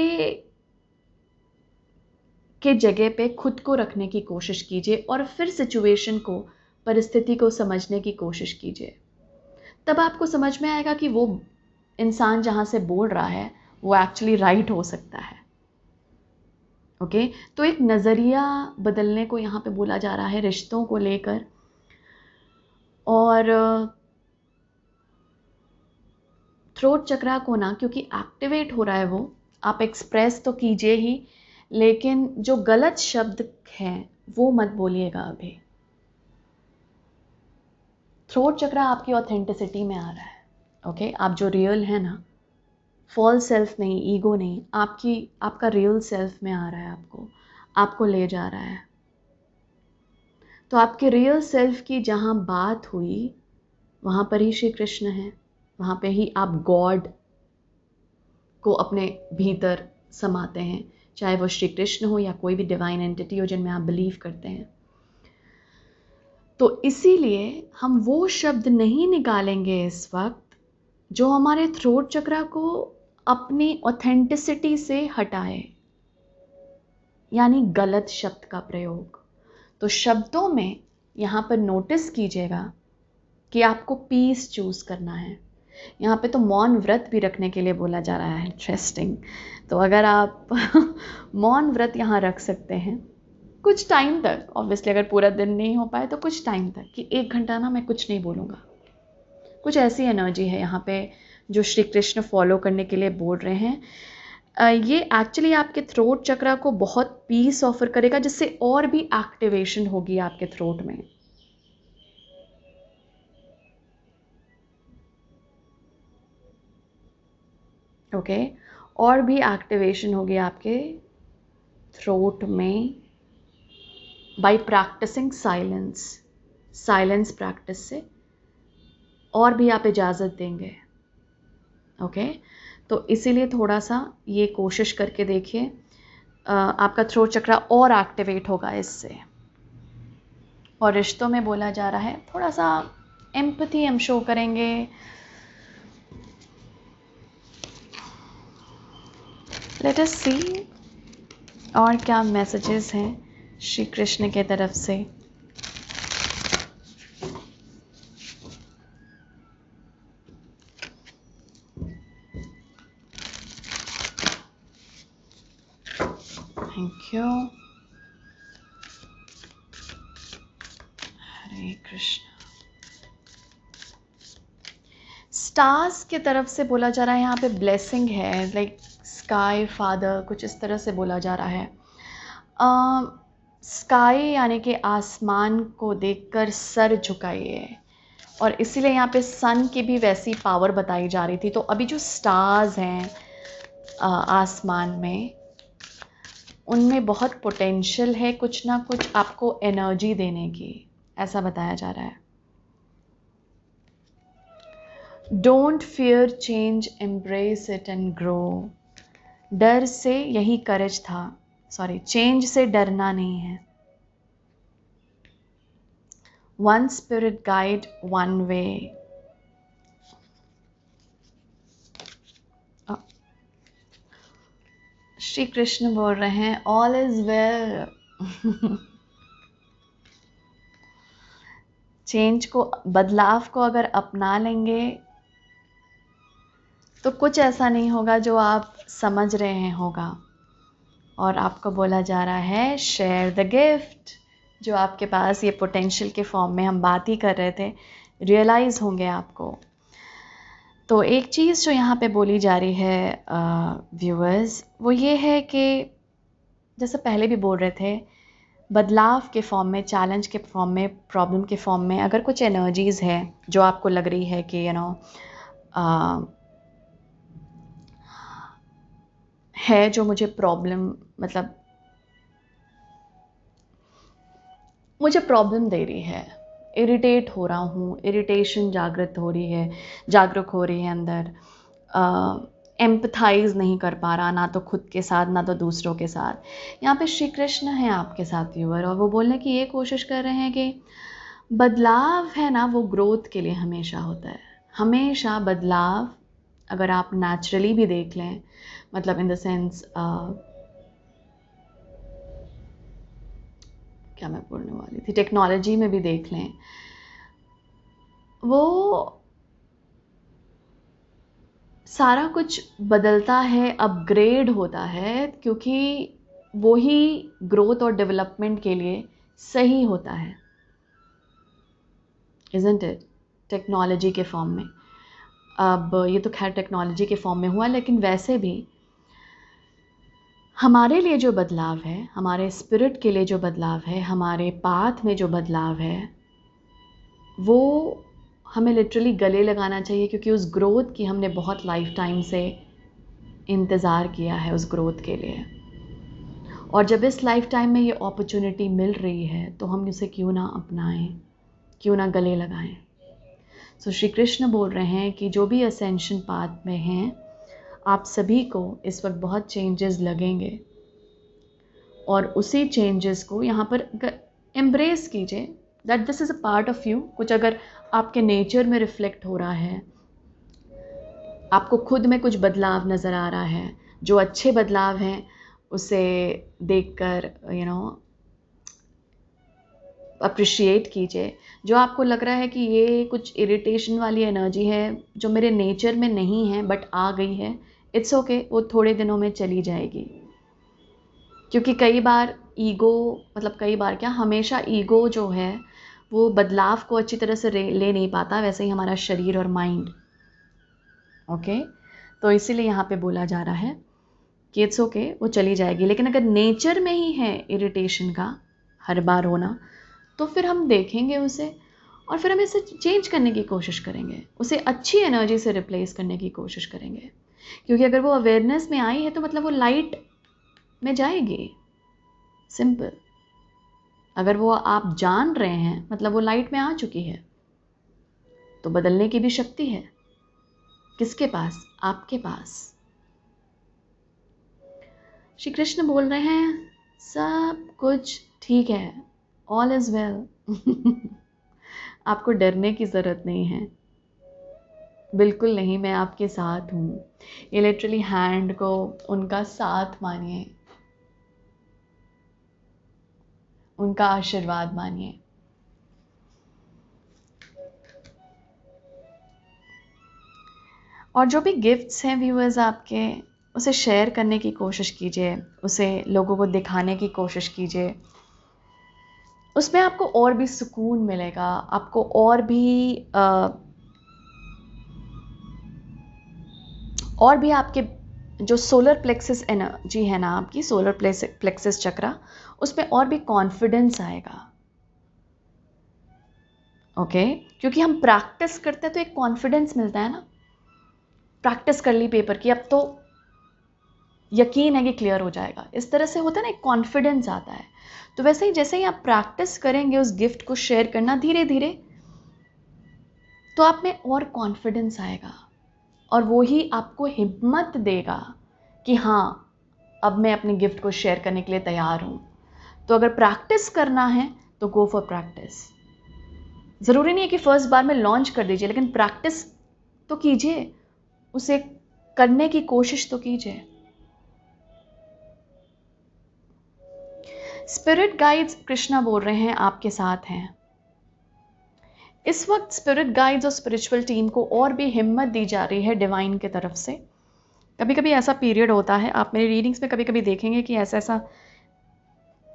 [SPEAKER 1] के जगह पे खुद को रखने की कोशिश कीजिए और फिर सिचुएशन को, परिस्थिति को समझने की कोशिश कीजिए। तब आपको समझ में आएगा कि वो इंसान जहाँ से बोल रहा है वो एक्चुअली राइट हो सकता है। ओके, तो एक नज़रिया बदलने को यहाँ पे बोला जा रहा है रिश्तों को लेकर। और थ्रोट चक्रा को ना, क्योंकि एक्टिवेट हो रहा है वो, आप एक्सप्रेस तो कीजिए ही, लेकिन जो गलत शब्द हैं वो मत बोलिएगा अभी। थ्रोट चक्रा आपकी ऑथेंटिसिटी में आ रहा है। ओके, आप जो रियल है ना, फॉल्स सेल्फ नहीं, ईगो नहीं, आपका रियल सेल्फ में आ रहा है, आपको ले जा रहा है। तो आपके रियल सेल्फ की जहाँ बात हुई वहाँ पर ही श्री कृष्ण हैं, वहाँ पे ही आप गॉड को अपने भीतर समाते हैं, चाहे वो श्री कृष्ण हो या कोई भी डिवाइन एंटिटी हो जिनमें आप बिलीव करते हैं। तो इसीलिए हम वो शब्द नहीं निकालेंगे इस वक्त जो हमारे थ्रोट चक्रा को अपनी ऑथेंटिसिटी से हटाए, यानी गलत शब्द का प्रयोग। तो शब्दों में यहाँ पर नोटिस कीजिएगा कि आपको पीस चूज करना है। यहाँ पे तो मौन व्रत भी रखने के लिए बोला जा रहा है, इंटरेस्टिंग। तो अगर आप मौन व्रत यहाँ रख सकते हैं कुछ टाइम तक, ऑब्वियसली अगर पूरा दिन नहीं हो पाए तो कुछ टाइम तक, कि 1 घंटा ना मैं कुछ नहीं बोलूँगा। कुछ ऐसी एनर्जी है यहाँ पे जो श्री कृष्ण फॉलो करने के लिए बोल रहे हैं। ये एक्चुअली आपके थ्रोट चक्रा को बहुत पीस ऑफर करेगा, जिससे और भी एक्टिवेशन होगी आपके थ्रोट में। ओके, और भी एक्टिवेशन होगी आपके थ्रोट में बाय प्रैक्टिसिंग साइलेंस प्रैक्टिस से और भी आप इजाज़त देंगे। ओके, तो इसीलिए थोड़ा सा ये कोशिश करके देखिए, आपका थ्रोट चक्रा और एक्टिवेट होगा इससे। और रिश्तों में बोला जा रहा है थोड़ा सा एम्पैथी हम शो करेंगे। लेट अस सी और क्या मैसेजेस हैं श्री कृष्ण के तरफ से। Thank you. Hare Krishna. Stars की तरफ से बोला जा रहा है, यहाँ पे ब्लेसिंग है, लाइक स्काई फादर, कुछ इस तरह से बोला जा रहा है। स्काई यानी कि आसमान को देखकर सर झुकाइए, और इसीलिए यहाँ पे सन की भी वैसी पावर बताई जा रही थी। तो अभी जो स्टार्स हैं आसमान में, उनमें बहुत पोटेंशियल है कुछ ना कुछ आपको एनर्जी देने की, ऐसा बताया जा रहा है। Don't fear change, embrace it and grow. डर से, यही करेज था, सॉरी, चेंज से डरना नहीं है। One spirit guide, one way. Shri Krishna बोल रहे हैं ऑल इज वेल। चेंज को, बदलाव को अगर अपना लेंगे तो कुछ ऐसा नहीं होगा जो आप समझ रहे हैं होगा। और आपको बोला जा रहा है शेयर द गिफ्ट। जो आपके पास ये पोटेंशियल के फॉर्म में हम बात ही कर रहे थे, रियलाइज़ होंगे आपको। तो एक चीज़ जो यहाँ पे बोली जा रही है व्यूअर्स, वो ये है कि जैसे पहले भी बोल रहे थे, बदलाव के फॉर्म में, चैलेंज के फॉर्म में, प्रॉब्लम के फॉर्म में अगर कुछ एनर्जीज़ है जो आपको लग रही है कि है जो मुझे प्रॉब्लम, मतलब मुझे प्रॉब्लम दे रही है, इरिटेट हो रहा हूँ, इरिटेशन जागृत हो रही है, जागरूक हो रही है अंदर, एम्पथाइज नहीं कर पा रहा, ना तो खुद के साथ ना तो दूसरों के साथ। यहाँ पे श्री कृष्ण हैं आपके साथ व्यूअर, और वो बोलने की ये कोशिश कर रहे हैं कि बदलाव है ना, वो ग्रोथ के लिए हमेशा होता है। हमेशा बदलाव अगर आप नेचुरली भी देख लें, मतलब इन द सेंस क्या मैं बोलने वाली थी, टेक्नोलॉजी में भी देख लें, वो सारा कुछ बदलता है, अपग्रेड होता है, क्योंकि वो ही ग्रोथ और डेवलपमेंट के लिए सही होता है, इज़न्ट इट? टेक्नोलॉजी के फॉर्म में। अब ये तो खैर टेक्नोलॉजी के फॉर्म में हुआ, लेकिन वैसे भी हमारे लिए जो बदलाव है, हमारे स्पिरिट के लिए जो बदलाव है, हमारे पाथ में जो बदलाव है, वो हमें लिटरली गले लगाना चाहिए, क्योंकि उस ग्रोथ की हमने बहुत लाइफ टाइम से इंतज़ार किया है, उस ग्रोथ के लिए। और जब इस लाइफ टाइम में ये अपॉर्चुनिटी मिल रही है तो हम उसे क्यों ना अपनाएं, क्यों ना गले लगाएं। सो श्री कृष्ण बोल रहे हैं कि जो भी असेंशन पाथ में हैं, आप सभी को इस वक्त बहुत चेंजेस लगेंगे, और उसी चेंजेस को यहाँ पर एम्ब्रेस कीजिए, that this is a part of you. कुछ अगर आपके नेचर में रिफ्लेक्ट हो रहा है, आपको खुद में कुछ बदलाव नज़र आ रहा है, जो अच्छे बदलाव हैं उसे देखकर अप्रिशिएट कीजिए। जो आपको लग रहा है कि ये कुछ इरिटेशन वाली एनर्जी है जो मेरे नेचर में नहीं है बट आ गई है, इट्स ओके, वो थोड़े दिनों में चली जाएगी। क्योंकि कई बार ईगो, मतलब कई बार क्या, हमेशा ईगो जो है वो बदलाव को अच्छी तरह से ले नहीं पाता, वैसे ही हमारा शरीर और माइंड। ओके, तो इसीलिए यहाँ पे बोला जा रहा है कि इट्स ओके, वो चली जाएगी। लेकिन अगर नेचर में ही है इरिटेशन का हर बार होना, तो फिर हम देखेंगे उसे, और फिर हम इसे चेंज करने की कोशिश करेंगे, उसे अच्छी एनर्जी से रिप्लेस करने की कोशिश करेंगे। क्योंकि अगर वो अवेयरनेस में आई है तो मतलब वो लाइट में जाएगी, सिंपल। अगर वो आप जान रहे हैं मतलब वो लाइट में आ चुकी है, तो बदलने की भी शक्ति है। किसके पास? आपके पास। श्री कृष्ण बोल रहे हैं सब कुछ ठीक है, ऑल इज वेल। आपको डरने की ज़रूरत नहीं है, बिल्कुल नहीं, मैं आपके साथ हूँ। ये लिटरली हैंड को उनका साथ मानिए, उनका आशीर्वाद मानिए। और जो भी गिफ्ट्स हैं व्यूअर्स आपके, उसे शेयर करने की कोशिश कीजिए, उसे लोगों को दिखाने की कोशिश कीजिए। उसमें आपको और भी सुकून मिलेगा, आपको और भी आपके जो सोलर प्लेक्सिस एनर्जी है ना, आपकी सोलर प्लेक्सिस चक्रा, उसमें और भी कॉन्फिडेंस आएगा। ओके, क्योंकि हम प्रैक्टिस करते हैं तो एक कॉन्फिडेंस मिलता है ना। प्रैक्टिस कर ली पेपर की, अब तो यकीन है कि क्लियर हो जाएगा, इस तरह से होता है ना, एक कॉन्फिडेंस आता है। तो वैसे ही जैसे ही आप प्रैक्टिस करेंगे उस गिफ्ट को शेयर करना धीरे धीरे, तो आप में और कॉन्फिडेंस आएगा, और वो ही आपको हिम्मत देगा कि हाँ, अब मैं अपने गिफ्ट को शेयर करने के लिए तैयार हूँ। तो अगर प्रैक्टिस करना है तो गो फॉर प्रैक्टिस। ज़रूरी नहीं है कि फर्स्ट बार में लॉन्च कर दीजिए, लेकिन प्रैक्टिस तो कीजिए, उसे करने की कोशिश तो कीजिए। स्पिरिट गाइड्स, कृष्णा बोल रहे हैं, आपके साथ हैं। इस वक्त स्पिरिट गाइड्स और स्पिरिचुअल टीम को और भी हिम्मत दी जा रही है डिवाइन की तरफ से। कभी कभी ऐसा पीरियड होता है, आप मेरी रीडिंग्स में कभी कभी देखेंगे कि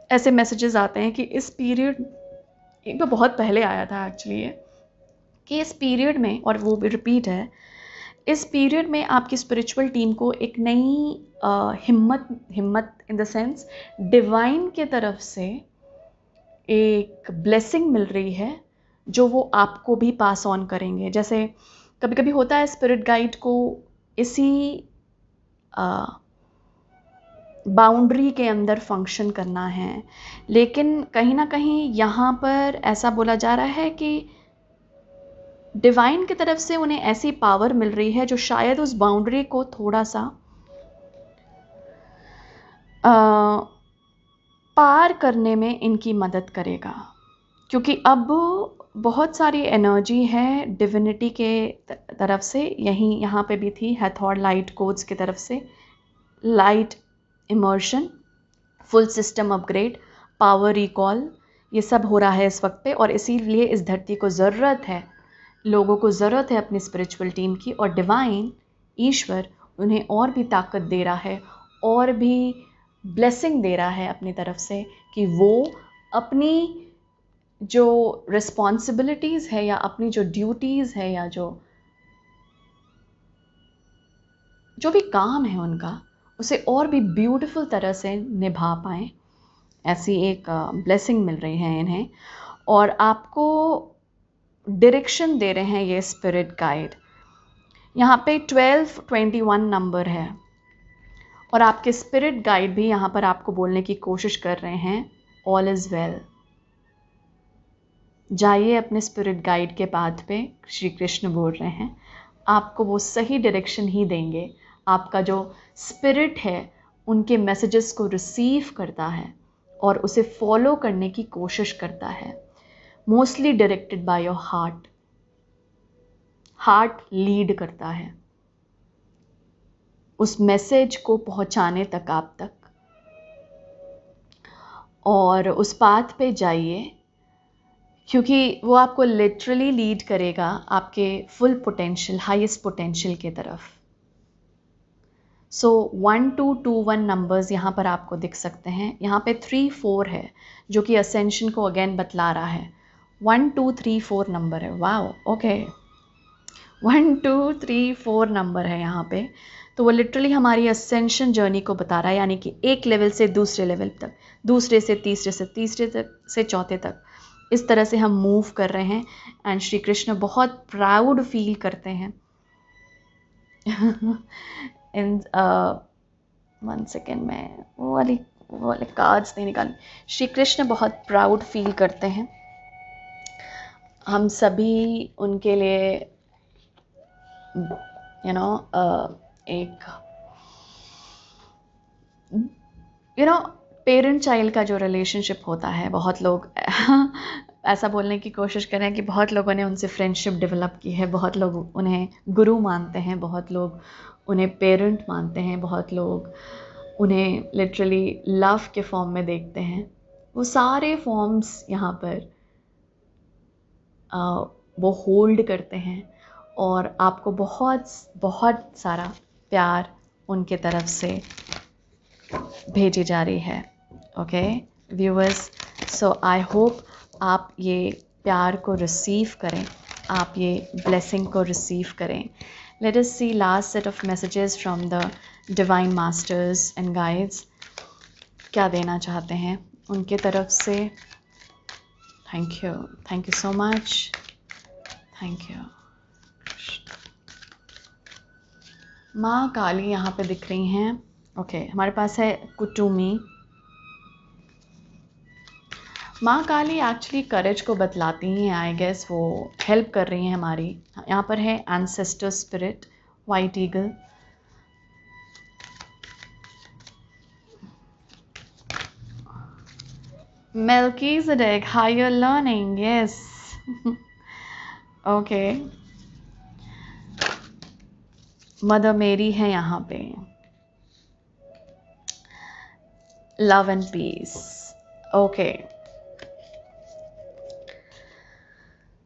[SPEAKER 1] ऐसे मैसेजेस आते हैं कि इस पीरियड, एक तो बहुत पहले आया था एक्चुअली ये, कि इस पीरियड में, और वो भी रिपीट है, इस पीरियड में आपकी स्पिरिचुअल टीम को एक नई हिम्मत इन द सेंस डिवाइन के तरफ से एक ब्लेसिंग मिल रही है, जो वो आपको भी पास ऑन करेंगे। जैसे कभी कभी होता है स्पिरिट गाइड को इसी बाउंड्री के अंदर फंक्शन करना है, लेकिन कहीं ना कहीं यहाँ पर ऐसा बोला जा रहा है कि डिवाइन की तरफ से उन्हें ऐसी पावर मिल रही है जो शायद उस बाउंड्री को थोड़ा सा पार करने में इनकी मदद करेगा, क्योंकि अब बहुत सारी एनर्जी है डिविनिटी के तरफ से, यहाँ पे भी थी हैथॉर लाइट कोड्स की तरफ से, light immersion, full system upgrade, power recall, ये सब हो रहा है इस वक्त पे। और इसीलिए इस धरती को ज़रूरत है, लोगों को ज़रूरत है अपनी स्पिरिचुअल टीम की, और डिवाइन ईश्वर उन्हें और भी ताकत दे रहा है, और भी ब्लेसिंग दे रहा है अपनी तरफ से, कि वो अपनी जो रिस्पॉन्सिबिलिटीज़ है या अपनी जो ड्यूटीज़ है या जो भी काम है उनका, उसे और भी ब्यूटीफुल तरह से निभा पाएँ। ऐसी एक ब्लेसिंग मिल रही है इन्हें, और आपको डायरेक्शन दे रहे हैं ये स्पिरिट गाइड। यहाँ पे 1221 नंबर है, और आपके स्पिरिट गाइड भी यहाँ पर आपको बोलने की कोशिश कर रहे हैं, ऑल इज़ वेल। जाइए अपने स्पिरिट गाइड के पाथ पे, श्री कृष्ण बोल रहे हैं, आपको वो सही डायरेक्शन ही देंगे। आपका जो स्पिरिट है उनके मैसेजेस को रिसीव करता है और उसे फॉलो करने की कोशिश करता है, mostly directed by your heart. Heart lead करता है उस मैसेज को पहुंचाने तक आप तक, और उस पाथ पे जाइए, क्योंकि वो आपको लिटरली लीड करेगा आपके फुल पोटेंशियल, हाईएस्ट पोटेंशियल के तरफ। सो 1221 नंबर्स यहाँ पर आपको दिख सकते हैं। यहाँ पे 3-4 है जो कि असेंशन को अगेन बतला रहा है। 1 2 3 4 नंबर है। वाओ, ओके, 1 2 3 4 नंबर है यहाँ पे। तो वो लिटरली हमारी असेंशन जर्नी को बता रहा है, यानी कि एक लेवल से दूसरे लेवल तक, दूसरे से तीसरे तक से चौथे तक, इस तरह से हम मूव कर रहे हैं। एंड श्री कृष्ण बहुत प्राउड फील करते हैं इन 1 सेकेंड में वो वाले कार्ड्स नहीं निकाल। श्री कृष्ण बहुत प्राउड फील करते हैं, हम सभी उनके लिए एक पेरेंट चाइल्ड का जो रिलेशनशिप होता है, बहुत लोग ऐसा बोलने की कोशिश कर रहे हैं कि बहुत लोगों ने उनसे फ्रेंडशिप डेवलप की है, बहुत लोग उन्हें गुरु मानते हैं, बहुत लोग उन्हें पेरेंट मानते हैं, बहुत लोग उन्हें लिटरली लव के फॉर्म में देखते हैं। वो सारे फॉर्म्स यहाँ पर वो होल्ड करते हैं, और आपको बहुत बहुत सारा प्यार उनके तरफ से भेजी जा रही है। Okay viewers, so I hope आप ये प्यार को रिसीव करें, आप ये ब्लेसिंग को रिसीव करें। Let us see last set of messages from the divine masters and guides, क्या देना चाहते हैं उनके तरफ से। Thank you so much, thank you. माँ काली यहाँ पे दिख रही हैं। ओके, हमारे पास है कुटुमी। माँ काली एक्चुअली करेज को बतलाती हैं, आई गेस वो हेल्प कर रही हैं हमारी। यहाँ पर है ancestor spirit, white eagle. Melchizedek, higher learning, yes. Okay, mother Mary है यहाँ पे, love and peace. Okay,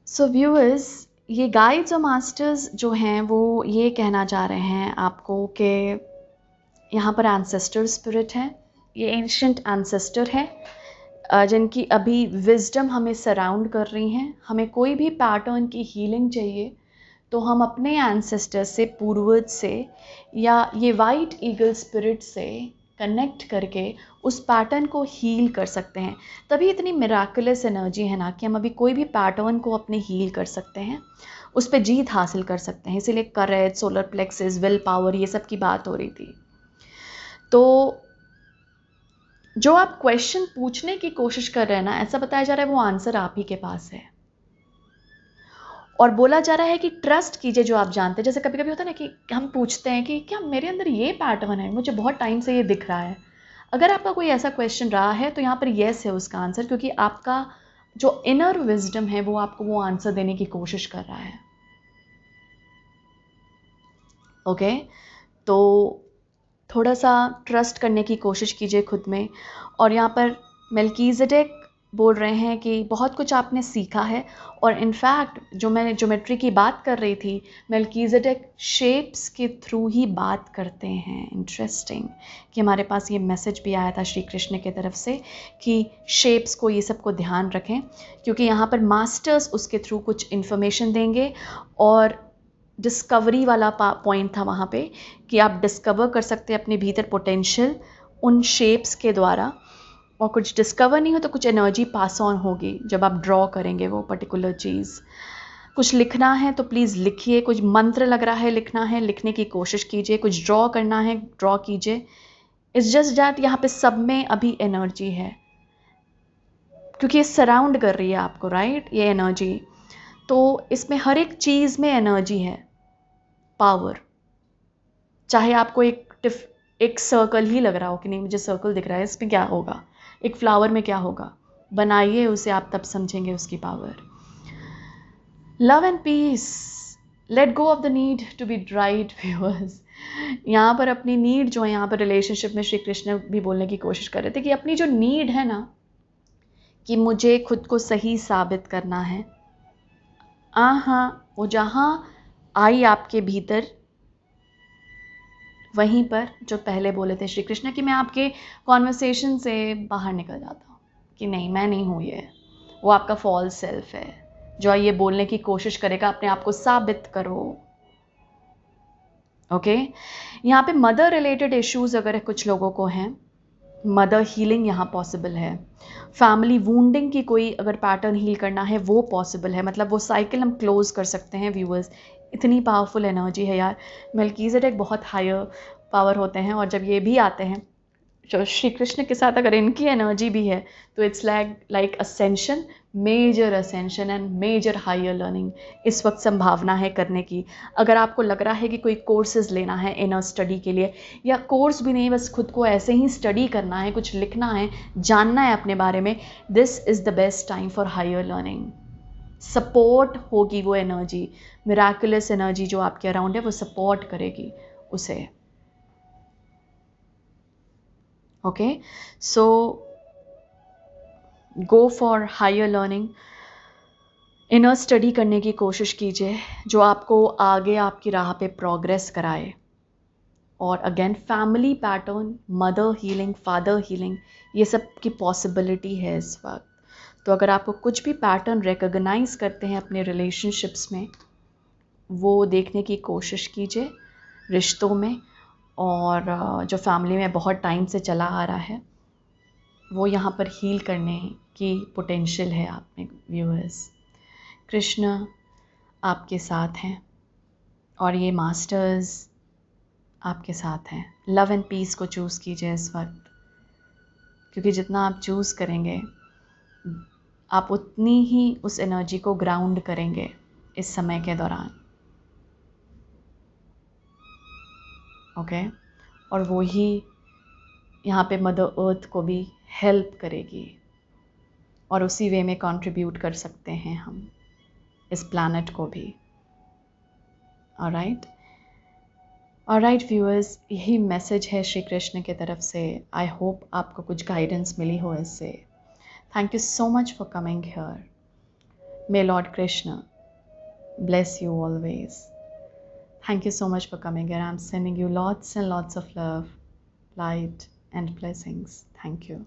[SPEAKER 1] so viewers, ये गाइड्स और मास्टर्स जो हैं वो ये कहना चाह रहे हैं आपको कि यहाँ पर एंसेस्टर स्पिरिट है, ये एंशिएंट एंसेस्टर है जिनकी अभी विजडम हमें सराउंड कर रही हैं। हमें कोई भी पैटर्न की हीलिंग चाहिए तो हम अपने एंसेस्टर से, पूर्वज से, या ये वाइट ईगल स्पिरिट से कनेक्ट करके उस पैटर्न को हील कर सकते हैं। तभी इतनी मिराकुलस एनर्जी है ना कि हम अभी कोई भी पैटर्न को अपने हील कर सकते हैं, उस पर जीत हासिल कर सकते हैं। इसीलिए करेज, सोलर प्लेक्सिस, विल पावर, ये सब की बात हो रही थी। तो जो आप क्वेश्चन पूछने की कोशिश कर रहे हैं ना, ऐसा बताया जा रहा है वो आंसर आप ही के पास है। और बोला जा रहा है कि ट्रस्ट कीजिए जो आप जानते हैं। जैसे कभी कभी होता है ना कि हम पूछते हैं कि क्या मेरे अंदर ये पैटर्न है, मुझे बहुत टाइम से ये दिख रहा है। अगर आपका कोई ऐसा क्वेश्चन रहा है तो यहाँ पर येस है उसका आंसर, क्योंकि आपका जो इनर विजडम है वो आपको वो आंसर देने की कोशिश कर रहा है। ओके, तो थोड़ा सा ट्रस्ट करने की कोशिश कीजिए खुद में। और यहाँ पर मेल्कीज़ेडेक बोल रहे हैं कि बहुत कुछ आपने सीखा है। और इनफैक्ट जो मैं ज्योमेट्री की बात कर रही थी, मेल्कीज़ेडेक शेप्स के थ्रू ही बात करते हैं। इंटरेस्टिंग कि हमारे पास ये मैसेज भी आया था श्री कृष्ण की तरफ से कि शेप्स को, ये सब को ध्यान रखें, क्योंकि यहाँ पर मास्टर्स उसके थ्रू कुछ इन्फॉर्मेशन देंगे। और डिस्कवरी वाला पॉइंट था वहाँ पे कि आप डिस्कवर कर सकते हैं अपने भीतर पोटेंशियल उन शेप्स के द्वारा। और कुछ डिस्कवर नहीं हो तो कुछ एनर्जी पास ऑन होगी जब आप ड्रॉ करेंगे वो पर्टिकुलर चीज़। कुछ लिखना है तो प्लीज़ लिखिए, कुछ मंत्र लग रहा है लिखना है, लिखने की कोशिश कीजिए, कुछ ड्रॉ करना है ड्रॉ कीजिए। इट्स जस्ट दैट यहाँ पे सब में अभी एनर्जी है, क्योंकि ये सराउंड कर रही है आपको, राइट, ये एनर्जी। तो इसमें हर एक चीज़ में एनर्जी है, पावर। चाहे आपको एक सर्कल ही लग रहा हो कि नहीं मुझे सर्कल दिख रहा है, इसमें क्या होगा, एक फ्लावर में क्या होगा, बनाइए उसे, आप तब समझेंगे उसकी power. Love and peace, let go of the need to be dried viewers. यहाँ पर अपनी नीड जो है, यहाँ पर रिलेशनशिप में श्री कृष्ण भी बोलने की कोशिश कर रहे थे कि अपनी जो नीड है ना, कि मुझे खुद को सही साबित करना है, हाँ, वो जहाँ आई आपके भीतर, वहीं पर जो पहले बोले थे श्री कृष्ण कि मैं आपके कॉन्वर्सेशन से बाहर निकल जाता हूँ कि नहीं मैं नहीं हूँ ये, वो आपका फॉल्स सेल्फ है जो ये बोलने की कोशिश करेगा अपने आप को साबित करो। ओके, यहाँ पे मदर रिलेटेड इश्यूज अगर कुछ लोगों को हैं, मदर हीलिंग यहाँ पॉसिबल है। फैमिली वूंडिंग की कोई अगर पैटर्न हील करना है वो पॉसिबल है, मतलब वो साइकिल हम क्लोज कर सकते हैं व्यूअर्स। इतनी पावरफुल एनर्जी है यार। मेल्कीज़ेडेक बहुत हायर पावर होते हैं, और जब ये भी आते हैं जो श्री कृष्ण के साथ, अगर इनकी एनर्जी भी है तो it's like ascension, major ascension and major higher learning इस वक्त संभावना है करने की। अगर आपको लग रहा है कि कोई कोर्सेज लेना है इनर स्टडी के लिए, या कोर्स भी नहीं, बस खुद को ऐसे ही स्टडी करना है, कुछ लिखना है, जानना है अपने बारे में, this is the best time for higher learning. Support होगी वो एनर्जी, मिराकुलस एनर्जी जो आपके अराउंड है वो सपोर्ट करेगी उसे। Okay, so go for higher learning, inner study करने की कोशिश कीजिए जो आपको आगे आपकी राह पे प्रोग्रेस कराए। और again family pattern, mother healing, father healing, ये सब की पॉसिबिलिटी है इस वक्त। तो अगर आपको कुछ भी पैटर्न रिकॉग्नाइज करते हैं अपने रिलेशनशिप्स में, वो देखने की कोशिश कीजिए रिश्तों में, और जो फैमिली में बहुत टाइम से चला आ रहा है वो यहाँ पर हील करने की पोटेंशियल है आप में व्यूअर्स। कृष्ण आपके साथ हैं और ये मास्टर्स आपके साथ हैं। लव एंड पीस को चूज़ कीजिए इस वक्त, क्योंकि जितना आप चूज़ करेंगे आप उतनी ही उस एनर्जी को ग्राउंड करेंगे इस समय के दौरान। ओके, और वो ही यहाँ पे मदर अर्थ को भी हेल्प करेगी, और उसी वे में कंट्रीब्यूट कर सकते हैं हम इस प्लैनेट को भी। ऑलराइट व्यूअर्स, यही मैसेज है श्री कृष्ण की तरफ से। आई होप आपको कुछ गाइडेंस मिली हो इससे। Thank you so much for coming here. May Lord Krishna bless you always. Thank you so much for coming here. I'm sending you lots and lots of love, light, and blessings. Thank you.